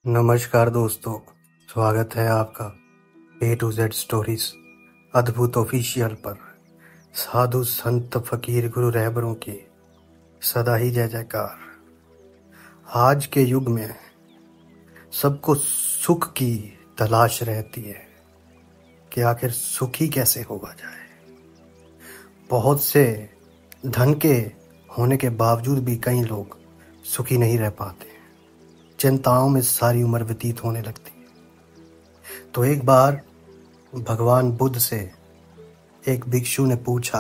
नमस्कार दोस्तों, स्वागत है आपका A to Z स्टोरीज अद्भुत ऑफिशियल पर। साधु संत फकीर गुरु रहबरों की सदा ही जय जयकार। आज के युग में सबको सुख की तलाश रहती है कि आखिर सुखी कैसे होगा जाए। बहुत से धन के होने के बावजूद भी कई लोग सुखी नहीं रह पाते, चिंताओं में सारी उम्र व्यतीत होने लगती है। तो एक बार भगवान बुद्ध से एक भिक्षु ने पूछा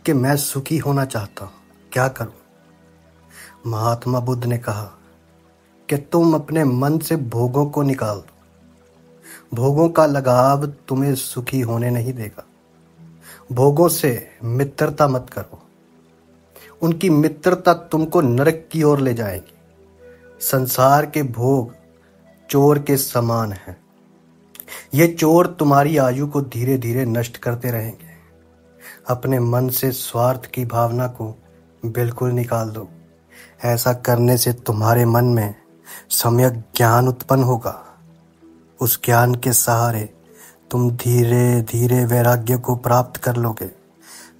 कि मैं सुखी होना चाहता हूँ, क्या करूं। महात्मा बुद्ध ने कहा कि तुम अपने मन से भोगों को निकाल दो। भोगों का लगाव तुम्हें सुखी होने नहीं देगा। भोगों से मित्रता मत करो, उनकी मित्रता तुमको नरक की ओर ले जाएगी। संसार के भोग चोर के समान हैं। ये चोर तुम्हारी आयु को धीरे धीरे नष्ट करते रहेंगे। अपने मन से स्वार्थ की भावना को बिल्कुल निकाल दो। ऐसा करने से तुम्हारे मन में सम्यक ज्ञान उत्पन्न होगा। उस ज्ञान के सहारे तुम धीरे धीरे वैराग्य को प्राप्त कर लोगे।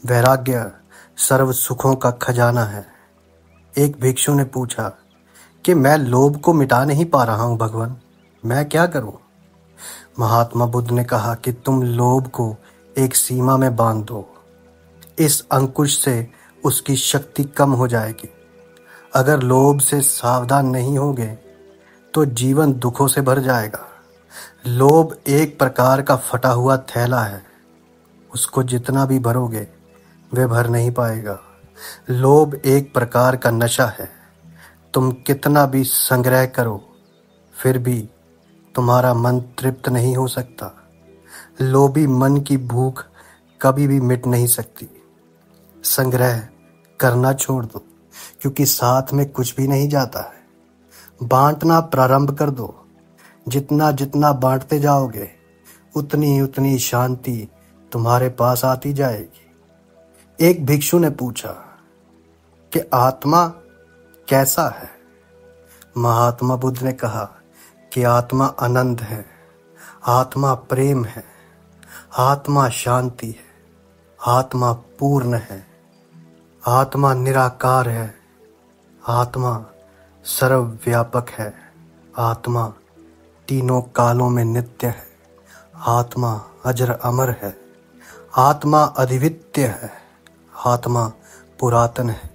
वैराग्य सर्व सुखों का खजाना है। एक भिक्षु ने पूछा कि मैं लोभ को मिटा नहीं पा रहा हूं भगवान, मैं क्या करूं। महात्मा बुद्ध ने कहा कि तुम लोभ को एक सीमा में बांध दो। इस अंकुश से उसकी शक्ति कम हो जाएगी। अगर लोभ से सावधान नहीं होगे तो जीवन दुखों से भर जाएगा। लोभ एक प्रकार का फटा हुआ थैला है, उसको जितना भी भरोगे वे भर नहीं पाएगा। लोभ एक प्रकार का नशा है, तुम कितना भी संग्रह करो फिर भी तुम्हारा मन तृप्त नहीं हो सकता। लोभी मन की भूख कभी भी मिट नहीं सकती। संग्रह करना छोड़ दो, क्योंकि साथ में कुछ भी नहीं जाता है। बांटना प्रारंभ कर दो। जितना जितना बांटते जाओगे उतनी उतनी शांति तुम्हारे पास आती जाएगी। एक भिक्षु ने पूछा कि आत्मा कैसा है। महात्मा बुद्ध ने कहा कि आत्मा आनंद है, आत्मा प्रेम है, आत्मा शांति है, आत्मा पूर्ण है, आत्मा निराकार है, आत्मा सर्वव्यापक है, आत्मा तीनों कालों में नित्य है, आत्मा अजर अमर है, आत्मा अद्वितीय है, आत्मा पुरातन है,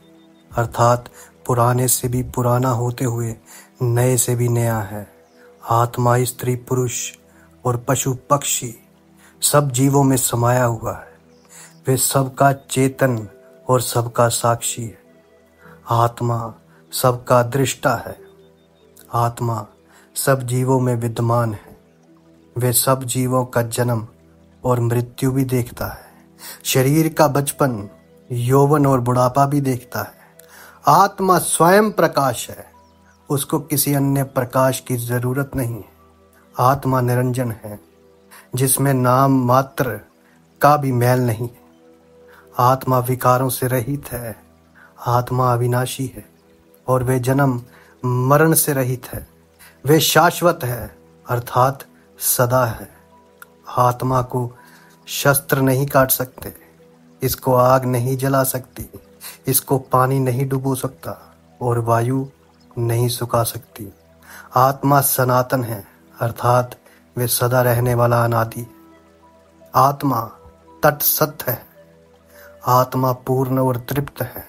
अर्थात पुराने से भी पुराना होते हुए नए से भी नया है। आत्मा स्त्री पुरुष और पशु पक्षी सब जीवों में समाया हुआ है। वे सबका चेतन और सबका साक्षी है। आत्मा सबका दृष्टा है। आत्मा सब जीवों में विद्यमान है। वे सब जीवों का जन्म और मृत्यु भी देखता है। शरीर का बचपन, यौवन और बुढ़ापा भी देखता है। आत्मा स्वयं प्रकाश है, उसको किसी अन्य प्रकाश की जरूरत नहीं है। आत्मा निरंजन है, जिसमें नाम मात्र का भी मैल नहीं है। आत्मा विकारों से रहित है। आत्मा अविनाशी है और वे जन्म मरण से रहित है। वे शाश्वत है, अर्थात सदा है। आत्मा को शस्त्र नहीं काट सकते, इसको आग नहीं जला सकती, इसको पानी नहीं डुबो सकता और वायु नहीं सुखा सकती। आत्मा सनातन है, अर्थात वे सदा रहने वाला अनादि। आत्मा तटस्थ है। आत्मा पूर्ण और तृप्त है।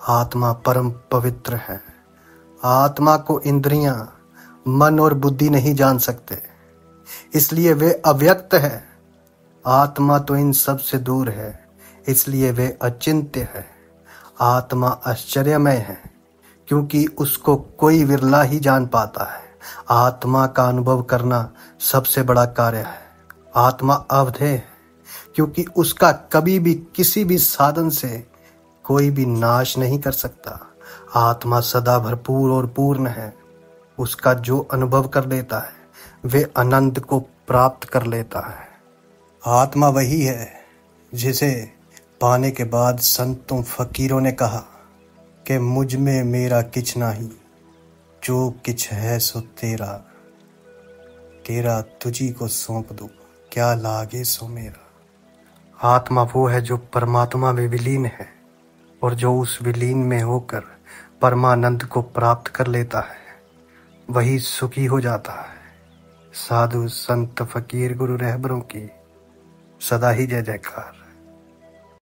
आत्मा परम पवित्र है। आत्मा को इंद्रियां, मन और बुद्धि नहीं जान सकते, इसलिए वे अव्यक्त है। आत्मा तो इन सब से दूर है, इसलिए वे अचिंत्य है। आत्मा आश्चर्यमय है, क्योंकि उसको कोई विरला ही जान पाता है। आत्मा का अनुभव करना सबसे बड़ा कार्य है। आत्मा अवधेय है, क्योंकि उसका कभी भी किसी भी साधन से कोई भी नाश नहीं कर सकता। आत्मा सदा भरपूर और पूर्ण है। उसका जो अनुभव कर लेता है वे आनंद को प्राप्त कर लेता है। आत्मा वही है जिसे पाने के बाद संतों फकीरों ने कहा कि मुझ में मेरा किछ नाही। जो किछ है सो तेरा, तेरा तुझी को सौंप दूं, क्या लागे सो मेरा। आत्मा वो है जो परमात्मा में विलीन है, और जो उस विलीन में होकर परमानंद को प्राप्त कर लेता है वही सुखी हो जाता है। साधु संत फकीर गुरु रहबरों की सदा ही जय जयकार।